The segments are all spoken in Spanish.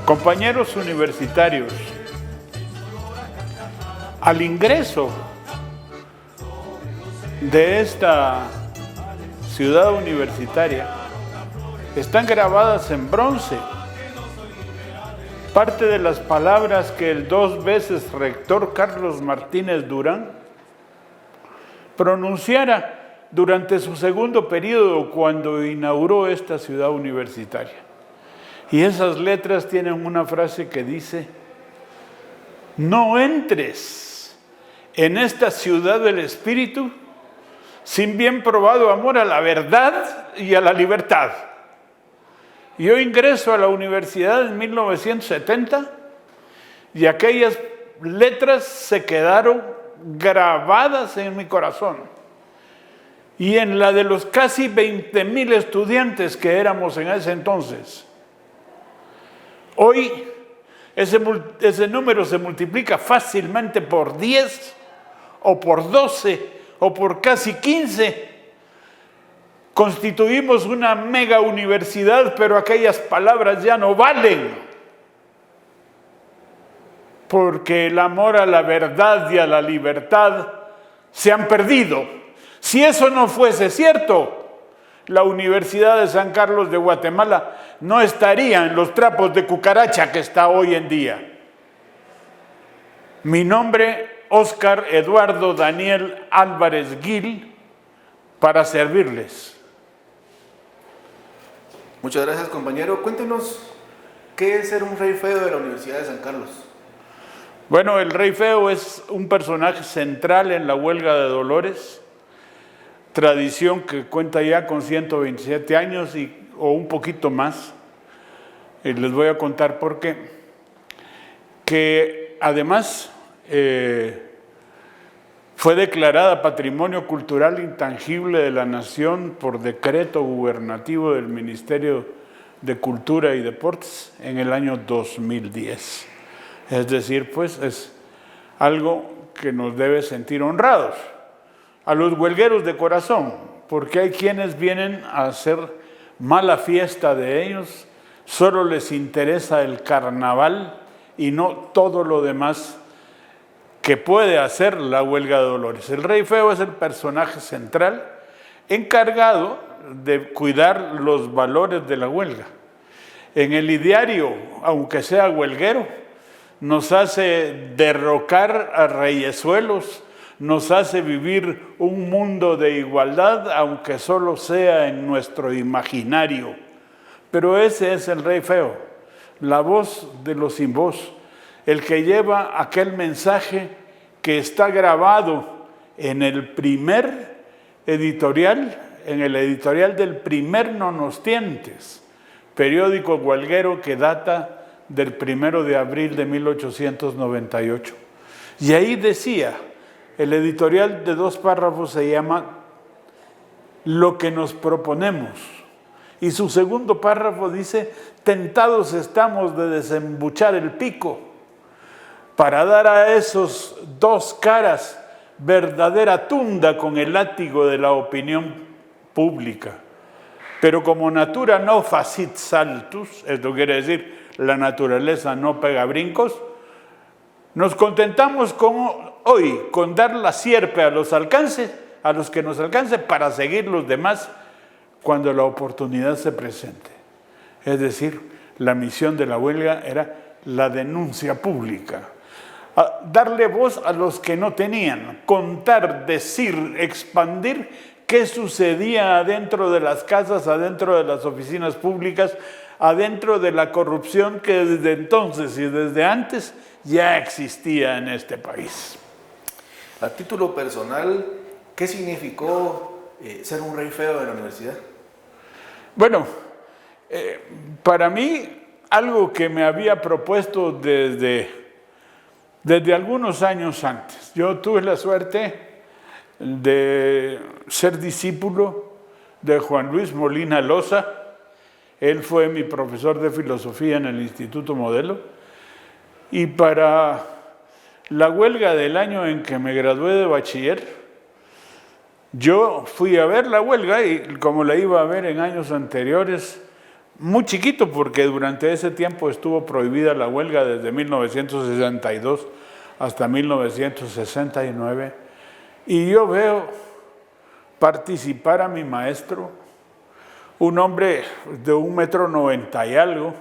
Compañeros universitarios, al ingreso de esta ciudad universitaria están grabadas en bronce parte de las palabras que el 2 veces rector Carlos Martínez Durán pronunciara durante su segundo periodo cuando inauguró esta ciudad universitaria. Y esas letras tienen una frase que dice: no entres en esta ciudad del Espíritu sin bien probado amor a la verdad y a la libertad. Yo ingreso a la universidad en 1970 y aquellas letras se quedaron grabadas en mi corazón. Y en la de los casi 20,000 estudiantes que éramos en ese entonces. Hoy ese número se multiplica fácilmente por 10 o por 12 o por casi 15. Constituimos una mega universidad, pero aquellas palabras ya no valen. Porque el amor a la verdad y a la libertad se han perdido. Si eso no fuese cierto, la Universidad de San Carlos de Guatemala no estaría en los trapos de cucaracha que está hoy en día. Mi nombre, Óscar Eduardo Daniel Álvarez Gil, para servirles. Muchas gracias, compañero. Cuéntenos, ¿qué es ser un rey feo de la Universidad de San Carlos? Bueno, el rey feo es un personaje central en la huelga de Dolores, tradición que cuenta ya con 127 años o un poquito más. Y les voy a contar por qué. Que además fue declarada Patrimonio Cultural Intangible de la Nación por decreto gubernativo del Ministerio de Cultura y Deportes en el año 2010. Es decir, pues es algo que nos debe sentir honrados a los huelgueros de corazón, porque hay quienes vienen a hacer mala fiesta de ellos, solo les interesa el carnaval y no todo lo demás que puede hacer la huelga de Dolores. El rey feo es el personaje central encargado de cuidar los valores de la huelga. En el ideario, aunque sea huelguero, nos hace derrocar a reyesuelos, nos hace vivir un mundo de igualdad, aunque solo sea en nuestro imaginario. Pero ese es el rey feo, la voz de los sin voz, el que lleva aquel mensaje que está grabado en el primer editorial, en el editorial del primer Nonostientes, periódico huelguero que data del 1 de abril de 1898. Y ahí decía, el editorial de 2 párrafos se llama Lo que nos proponemos. Y su segundo párrafo dice, tentados estamos de desembuchar el pico para dar a esos 2 caras verdadera tunda con el látigo de la opinión pública. Pero como natura no facit saltus, esto quiere decir la naturaleza no pega brincos, nos contentamos con dar la sierpe a los que nos alcance para seguir los demás cuando la oportunidad se presente. Es decir, la misión de la huelga era la denuncia pública. Darle voz a los que no tenían, contar, decir, expandir qué sucedía adentro de las casas, adentro de las oficinas públicas, adentro de la corrupción que desde entonces y desde antes ya existía en este país. A título personal, ¿qué significó ser un rey feo de la universidad? Bueno, para mí, algo que me había propuesto desde algunos años antes. Yo tuve la suerte de ser discípulo de Juan Luis Molina Loza. Él fue mi profesor de filosofía en el Instituto Modelo. Y para la huelga del año en que me gradué de bachiller, yo fui a ver la huelga y como la iba a ver en años anteriores, muy chiquito porque durante ese tiempo estuvo prohibida la huelga desde 1962 hasta 1969, y yo veo participar a mi maestro, un hombre de 1,90 m y algo,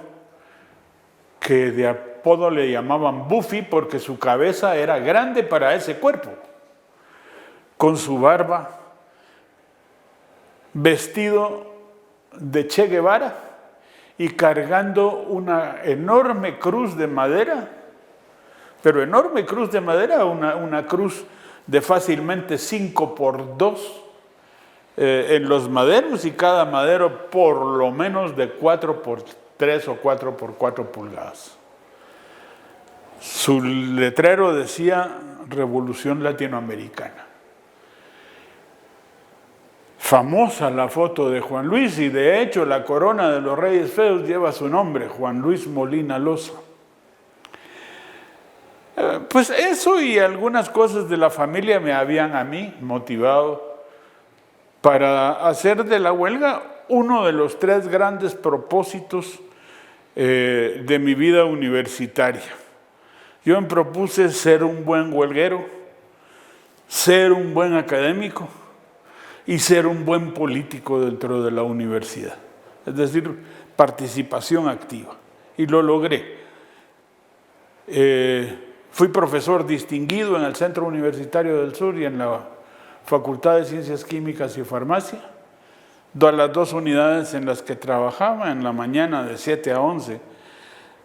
que de apodo le llamaban Buffy porque su cabeza era grande para ese cuerpo, con su barba, vestido de Che Guevara y cargando una enorme cruz de madera, pero enorme cruz de madera, una cruz de fácilmente 5 por 2 en los maderos, y cada madero por lo menos de 4 por 3 o 4 por 4 pulgadas. Su letrero decía Revolución Latinoamericana. Famosa la foto de Juan Luis, y de hecho la corona de los Reyes Feos lleva su nombre, Juan Luis Molina Loza. Pues eso y algunas cosas de la familia me habían a mí motivado para hacer de la huelga uno de los 3 grandes propósitos de mi vida universitaria. Yo me propuse ser un buen huelguero, ser un buen académico y ser un buen político dentro de la universidad. Es decir, participación activa. Y lo logré. Fui profesor distinguido en el Centro Universitario del Sur y en la Facultad de Ciencias Químicas y Farmacia, las 2 unidades en las que trabajaba, en la mañana de 7 a 11,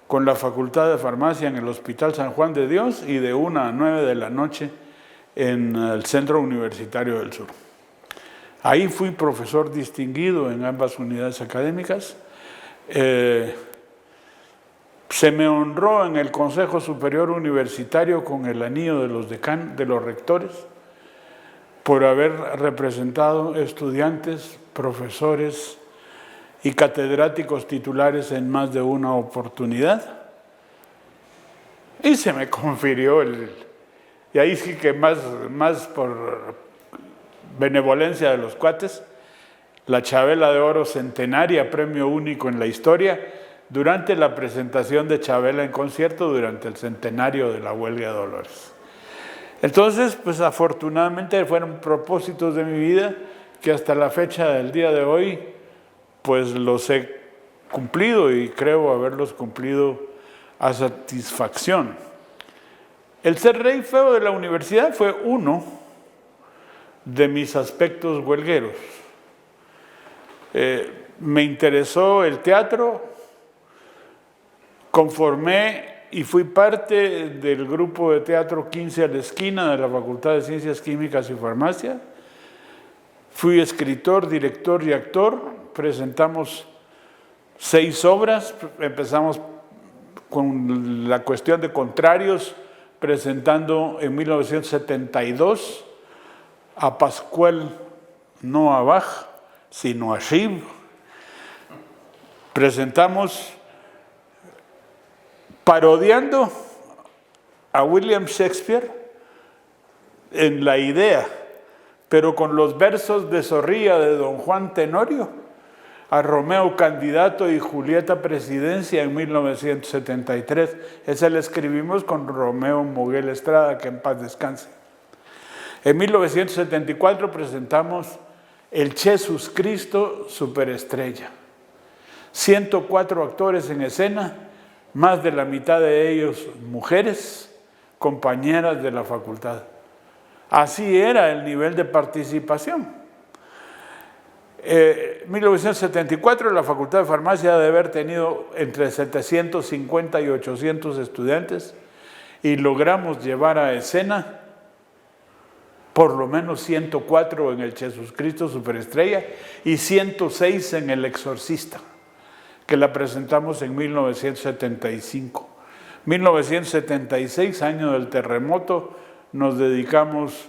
con la Facultad de Farmacia en el Hospital San Juan de Dios, y de 1 a 9 de la noche en el Centro Universitario del Sur. Ahí fui profesor distinguido en ambas unidades académicas. Se me honró en el Consejo Superior Universitario con el anillo de los rectores, por haber representado estudiantes, profesores y catedráticos titulares en más de una oportunidad. Y se me confirió y ahí sí que más por benevolencia de los cuates, la Chabela de Oro centenaria, premio único en la historia, durante la presentación de Chabela en concierto durante el centenario de la huelga de Dolores. Entonces, pues afortunadamente fueron propósitos de mi vida que hasta la fecha del día de hoy, pues los he cumplido, y creo haberlos cumplido a satisfacción. El ser rey feo de la universidad fue uno de mis aspectos huelgueros. Me interesó el teatro, conformé y fui parte del grupo de teatro 15 a la esquina de la Facultad de Ciencias Químicas y Farmacia. Fui escritor, director y actor. Presentamos 6 obras. Empezamos con la cuestión de Contrarios, presentando en 1972 a Pascual, no a Bach, sino a Schiv. Presentamos parodiando a William Shakespeare en la idea, pero con los versos de Zorrilla de don Juan Tenorio, a Romeo candidato y Julieta presidencia en 1973. Esa la escribimos con Romeo Moguel Estrada, que en paz descanse. En 1974 presentamos El Jesús Cristo Superestrella. 104 actores en escena, más de la mitad de ellos mujeres, compañeras de la facultad. Así era el nivel de participación. En 1974 la Facultad de Farmacia debe haber tenido entre 750 y 800 estudiantes, y logramos llevar a escena por lo menos 104 en el Jesús Cristo Superestrella y 106 en El Exorcista, que la presentamos en 1975. 1976, año del terremoto, nos dedicamos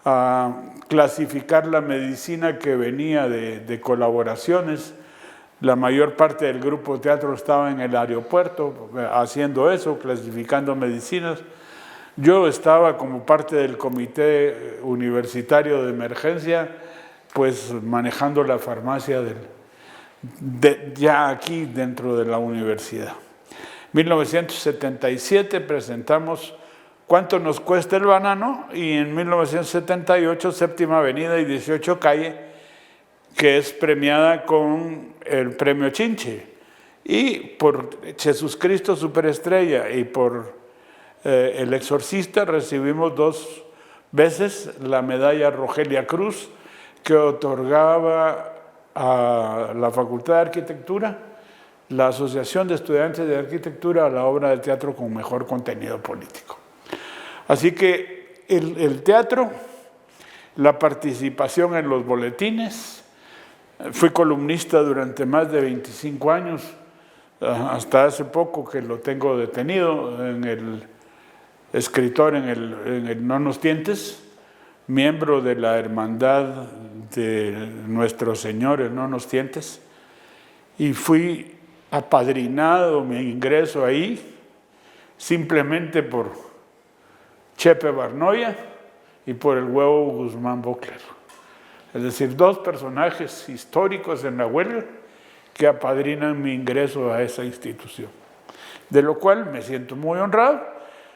a clasificar la medicina que venía de colaboraciones. La mayor parte del grupo de teatro estaba en el aeropuerto haciendo eso, clasificando medicinas. Yo estaba como parte del comité universitario de emergencia, pues manejando la farmacia ya aquí dentro de la universidad. 1977 presentamos ¿Cuánto nos cuesta el banano? Y en 1978 Séptima Avenida y 18 Calle, que es premiada con el premio Chinche. Y por Jesús Cristo Superestrella y por El Exorcista recibimos 2 veces la medalla Rogelia Cruz, que otorgaba a la Facultad de Arquitectura la Asociación de Estudiantes de Arquitectura a la obra de teatro con mejor contenido político. Así que el teatro, la participación en los boletines, fui columnista durante más de 25 años, hasta hace poco que lo tengo detenido, en el escritor en el No Nos Tientes, miembro de la Hermandad de Nuestro Señor, el No Nos Tientes, y fui apadrinado mi ingreso ahí simplemente por Chepe Barnoya y por el Huevo Guzmán Bocler. Es decir, 2 personajes históricos en la huelga que apadrinan mi ingreso a esa institución. De lo cual me siento muy honrado.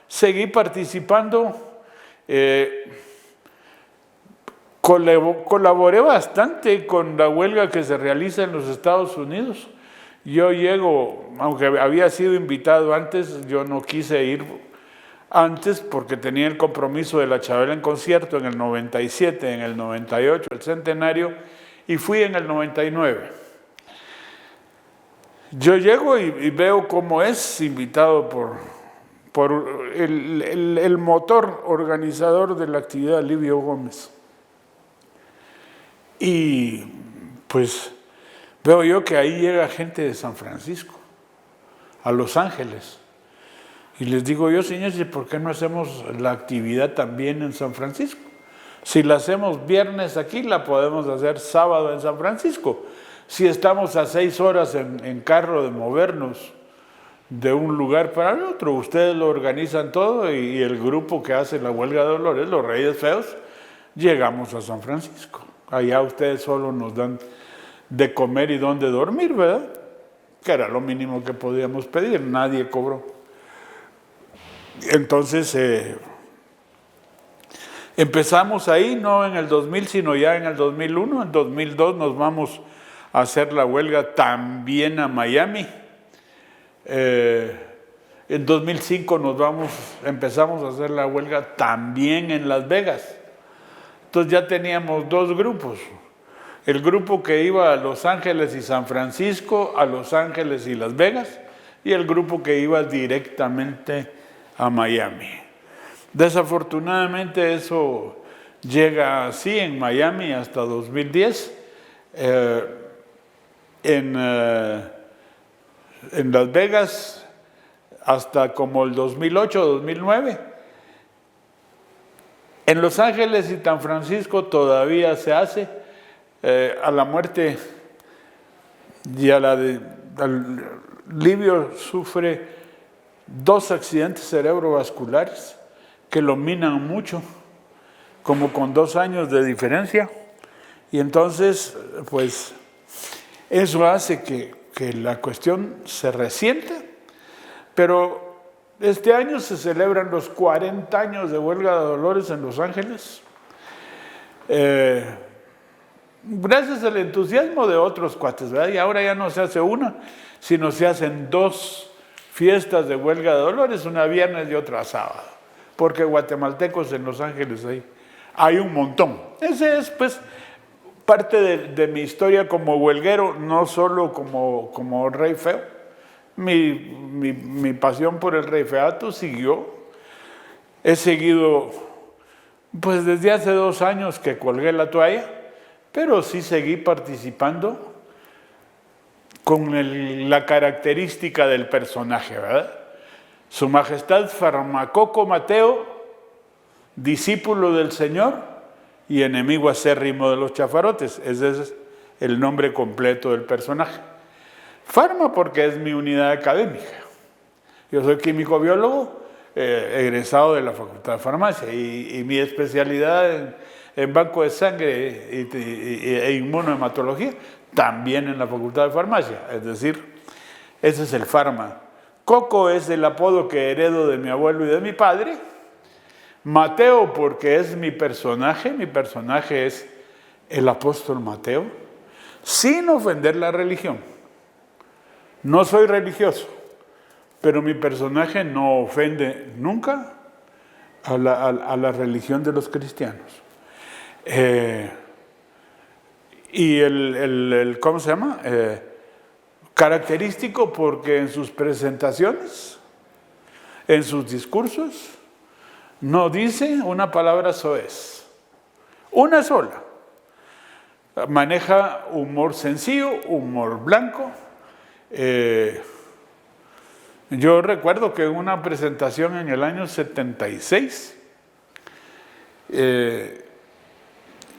Seguí participando, colaboré bastante con la huelga que se realiza en los Estados Unidos. Yo llego, aunque había sido invitado antes, yo no quise ir antes porque tenía el compromiso de la Chabela en concierto en el 97, en el 98, el centenario, y fui en el 99. Yo llego y veo cómo es invitado por el motor organizador de la actividad, Livio Gómez. Y pues veo yo que ahí llega gente de San Francisco, a Los Ángeles. Y les digo yo, señores, ¿y por qué no hacemos la actividad también en San Francisco? Si la hacemos viernes aquí, la podemos hacer sábado en San Francisco. Si estamos a 6 horas en carro de movernos de un lugar para el otro, ustedes lo organizan todo y el grupo que hace la huelga de Dolores, los Reyes Feos, llegamos a San Francisco. Allá ustedes solo nos dan de comer y dónde dormir, ¿verdad? Que era lo mínimo que podíamos pedir, nadie cobró. Entonces, empezamos ahí, no en el 2000, sino ya en el 2001. En 2002 nos vamos a hacer la huelga también a Miami. En 2005 empezamos a hacer la huelga también en Las Vegas. Entonces ya teníamos 2 grupos. El grupo que iba a Los Ángeles y San Francisco, a Los Ángeles y Las Vegas, y el grupo que iba directamente a Miami. Desafortunadamente eso llega así en Miami hasta 2010. En Las Vegas hasta como el 2008 o 2009. En Los Ángeles y San Francisco todavía se hace. A la muerte y Livio sufre 2 accidentes cerebrovasculares que lo minan mucho, como con 2 años de diferencia. Y entonces, pues, eso hace que la cuestión se resienta. Pero este año se celebran los 40 años de huelga de Dolores en Los Ángeles. Gracias al entusiasmo de otros cuates, ¿verdad? Y ahora ya no se hace una, sino se hacen 2 fiestas de huelga de Dolores, una viernes y otra sábado, porque guatemaltecos en Los Ángeles hay un montón. Ese es, pues, parte de mi historia como huelguero, no solo como rey feo. Mi pasión por el rey feato siguió. He seguido, pues, desde hace 2 años que colgué la toalla, pero sí seguí participando con la característica del personaje, ¿verdad? Su Majestad Farmacoco Mateo, discípulo del Señor y enemigo acérrimo de los chafarotes. Ese es el nombre completo del personaje. Farma porque es mi unidad académica. Yo soy químico biólogo, egresado de la Facultad de Farmacia y mi especialidad en banco de sangre e inmunohematología, también en la Facultad de Farmacia. Es decir, ese es el Farma. Coco es el apodo que heredo de mi abuelo y de mi padre. Mateo porque es mi personaje es el apóstol Mateo, sin ofender la religión. No soy religioso, pero mi personaje no ofende nunca a la religión de los cristianos. Y ¿cómo se llama? Característico porque en sus presentaciones, en sus discursos, no dice una palabra soez, una sola. Maneja humor sencillo, humor blanco. Yo recuerdo que en una presentación en el año 76,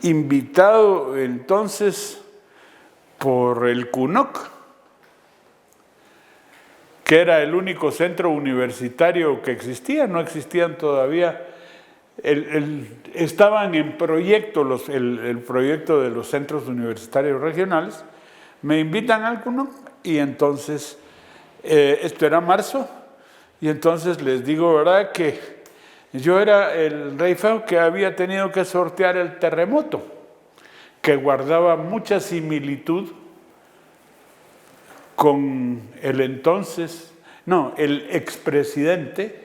invitado entonces por el CUNOC, que era el único centro universitario que existía, no existían todavía, estaban en proyecto el proyecto de los centros universitarios regionales. Me invitan al CUNOC y entonces, esto era marzo, y entonces les digo, ¿verdad?, que yo era el rey feo que había tenido que sortear el terremoto, que guardaba mucha similitud con el entonces, no, el expresidente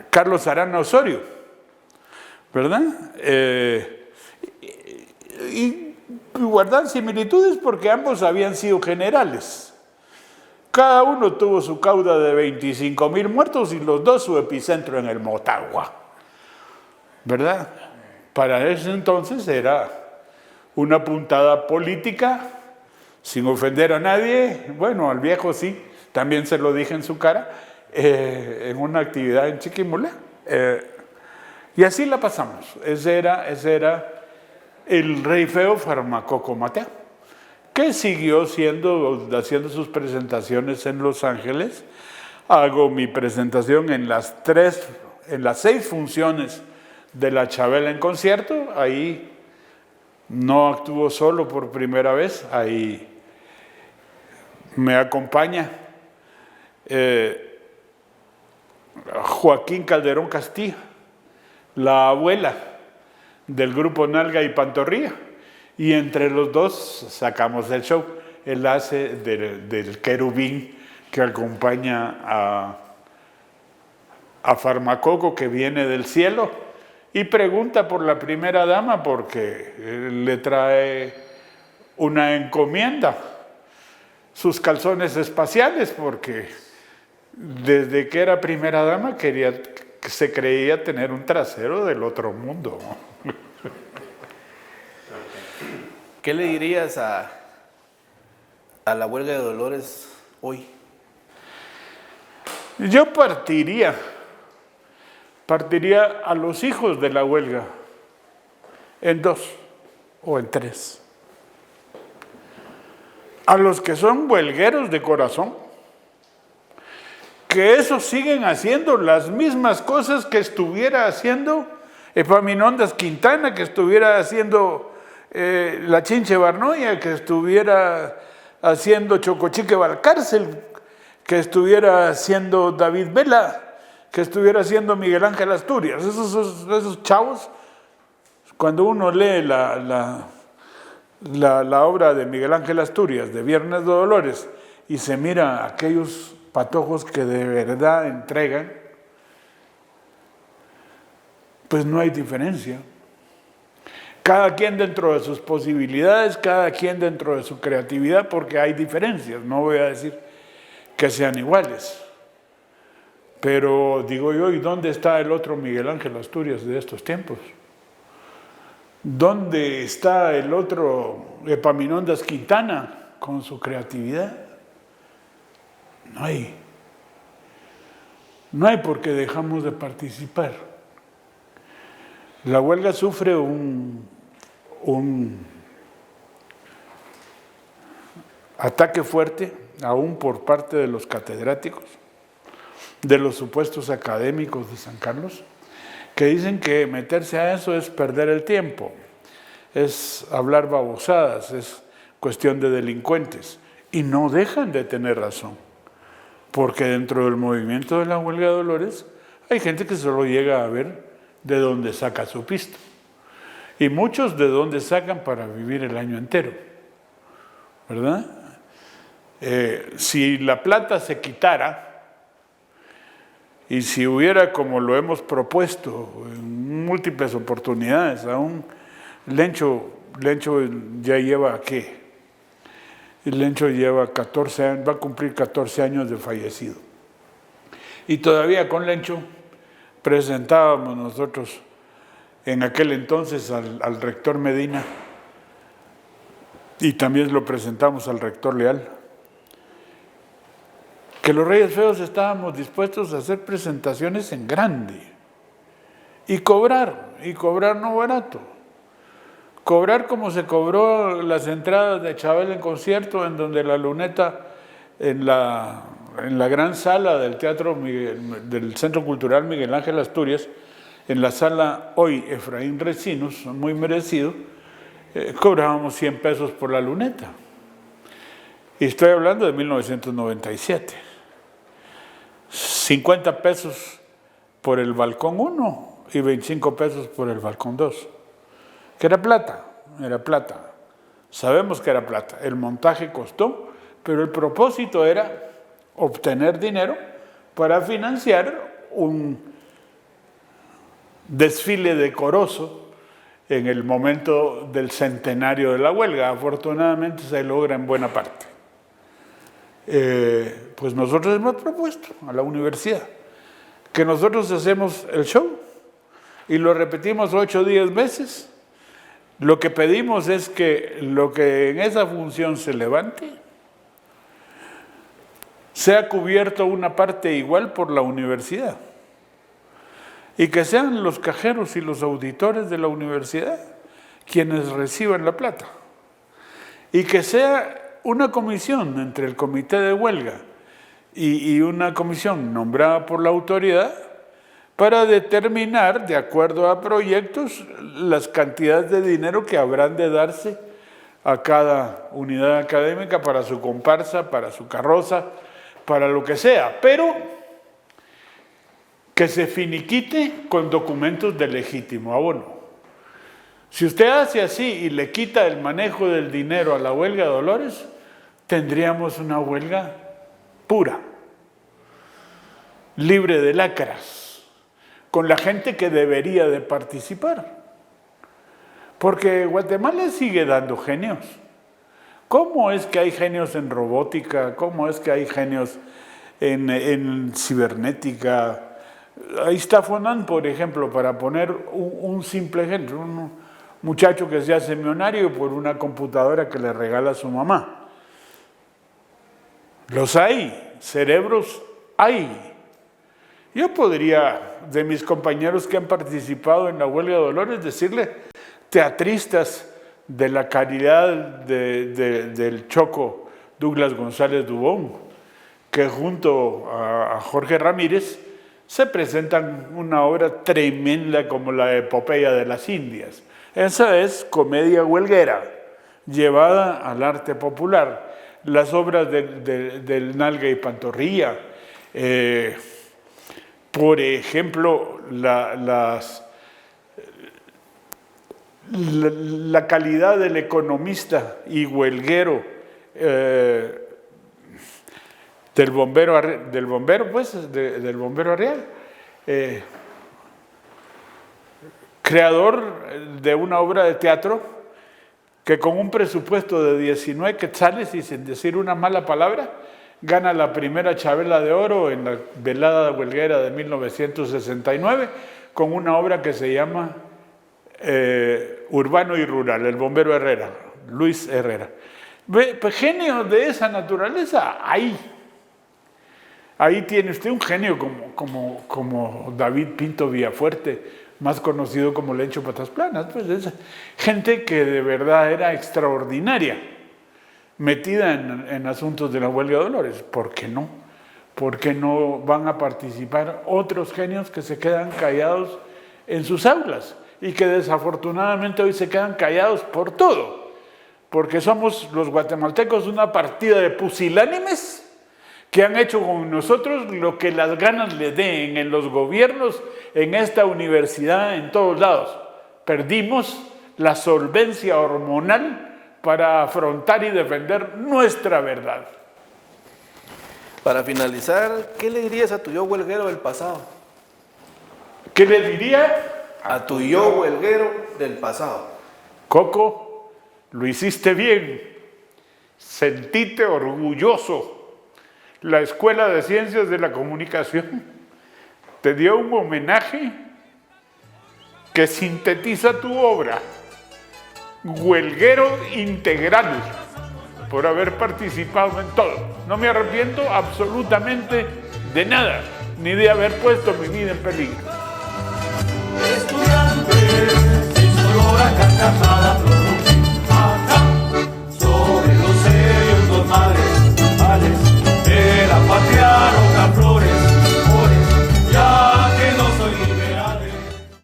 Carlos Arana Osorio, ¿verdad? Y guardan similitudes porque ambos habían sido generales. Cada uno tuvo su cauda de 25,000 muertos y los dos su epicentro en el Motagua, ¿verdad? Para ese entonces era una puntada política, sin ofender a nadie. Bueno, al viejo sí, también se lo dije en su cara, en una actividad en Chiquimula. Y así la pasamos. Ese era el rey feo Farmacoco Mateo, que siguió haciendo sus presentaciones en Los Ángeles. Hago mi presentación en las 6 funciones de la Chabela en concierto. Ahí no actúo solo por primera vez, ahí me acompaña Joaquín Calderón Castilla, la abuela del grupo Nalga y Pantorrilla, y entre los dos sacamos el show. Él hace del querubín que acompaña a Farmacoco, que viene del cielo, y pregunta por la primera dama porque le trae una encomienda, sus calzones espaciales, porque desde que era primera dama se creía tener un trasero del otro mundo. ¿Qué le dirías a la huelga de Dolores hoy? Yo partiría a los hijos de la huelga en 2 o en 3. A los que son huelgueros de corazón, que esos siguen haciendo las mismas cosas que estuviera haciendo Epaminondas Quintana, que estuviera haciendo la Chinche Barnoya, que estuviera haciendo Chocochique Valcárcel, que estuviera haciendo David Vela, que estuviera haciendo Miguel Ángel Asturias. Esos chavos, cuando uno lee la obra de Miguel Ángel Asturias, de Viernes de Dolores, y se mira aquellos patojos que de verdad entregan, pues no hay diferencia. Cada quien dentro de sus posibilidades, cada quien dentro de su creatividad, porque hay diferencias, no voy a decir que sean iguales. Pero digo yo, ¿y dónde está el otro Miguel Ángel Asturias de estos tiempos? ¿Dónde está el otro Epaminondas Quintana con su creatividad? No hay. No hay, porque dejamos de participar. La huelga sufre un ataque fuerte, aún por parte de los catedráticos, de los supuestos académicos de San Carlos, que dicen que meterse a eso es perder el tiempo, es hablar babosadas, es cuestión de delincuentes. Y no dejan de tener razón, porque dentro del movimiento de la huelga de Dolores hay gente que solo llega a ver de dónde saca su pisto. Y muchos de dónde sacan para vivir el año entero, ¿verdad? Si la plata se quitara, y si hubiera, como lo hemos propuesto en múltiples oportunidades, aún Lencho ya lleva, ¿qué? Lencho lleva 14 años, va a cumplir 14 años de fallecido. Y todavía con Lencho presentábamos nosotros en aquel entonces al rector Medina, y también lo presentamos al rector Leal, que los Reyes Feos estábamos dispuestos a hacer presentaciones en grande y cobrar no barato. Cobrar como se cobró las entradas de Chabel en concierto, en donde la luneta en la gran sala del Teatro del Centro Cultural Miguel Ángel Asturias, en la sala hoy Efraín Recinos, muy merecido, cobrábamos 100 pesos por la luneta. Y estoy hablando de 1997. 50 pesos por el balcón 1 y 25 pesos por el balcón 2. Que era plata. Sabemos que era plata. El montaje costó, pero el propósito era obtener dinero para financiar un desfile decoroso en el momento del centenario de la huelga. Afortunadamente se logra en buena parte. Pues nosotros hemos propuesto a la universidad que nosotros hacemos el show y lo repetimos 8 o 10 veces. Lo que pedimos es que lo que en esa función se levante sea cubierto una parte igual por la universidad y que sean los cajeros y los auditores de la universidad quienes reciban la plata y que sea una comisión entre el comité de huelga y una comisión nombrada por la autoridad para determinar, de acuerdo a proyectos, las cantidades de dinero que habrán de darse a cada unidad académica para su comparsa, para su carroza, para lo que sea, pero que se finiquite con documentos de legítimo abono. Si usted hace así y le quita el manejo del dinero a la huelga de Dolores, tendríamos una huelga pura, libre de lacras, con la gente que debería de participar. Porque Guatemala sigue dando genios. ¿Cómo es que hay genios en robótica? ¿Cómo es que hay genios en cibernética? Ahí está Fonan, por ejemplo, para poner un simple ejemplo. Un muchacho que se hace millonario por una computadora que le regala a su mamá. Los hay, cerebros hay. Yo podría, de mis compañeros que han participado en la huelga de Dolores, decirle teatristas de la calidad del Choco Douglas González Dubón, que junto a Jorge Ramírez se presentan una obra tremenda como la Epopeya de las Indias. Esa es comedia huelguera, llevada al arte popular. Las obras del Nalga y Pantorrilla, por ejemplo, la calidad del economista y huelguero del bombero Arrial, creador de una obra de teatro que con un presupuesto de 19 quetzales y sin decir una mala palabra, gana la primera Chabela de Oro en la velada huelguera de 1969 con una obra que se llama Urbano y Rural, el bombero Herrera, Luis Herrera. Pues genio de esa naturaleza, ahí tiene usted un genio como David Pinto Villafuerte, más conocido como Lencho Patas Planas. Pues es gente que de verdad era extraordinaria, metida en asuntos de la huelga de Dolores. ¿Por qué no? ¿por qué no van a participar otros genios que se quedan callados en sus aulas y que desafortunadamente hoy se quedan callados por todo? Porque somos los guatemaltecos una partida de pusilánimes que han hecho con nosotros lo que las ganas les den en los gobiernos, en esta universidad, en todos lados. Perdimos la solvencia hormonal para afrontar y defender nuestra verdad. Para finalizar, ¿qué le dirías a tu yo huelguero del pasado? ¿Qué le diría? A tu yo huelguero del pasado. Coco, lo hiciste bien. Sentite orgulloso. La Escuela de Ciencias de la Comunicación te dio un homenaje que sintetiza tu obra. Huelguero integral, por haber participado en todo. No me arrepiento absolutamente de nada, ni de haber puesto mi vida en peligro. Estudiante, sin olor a carcajada.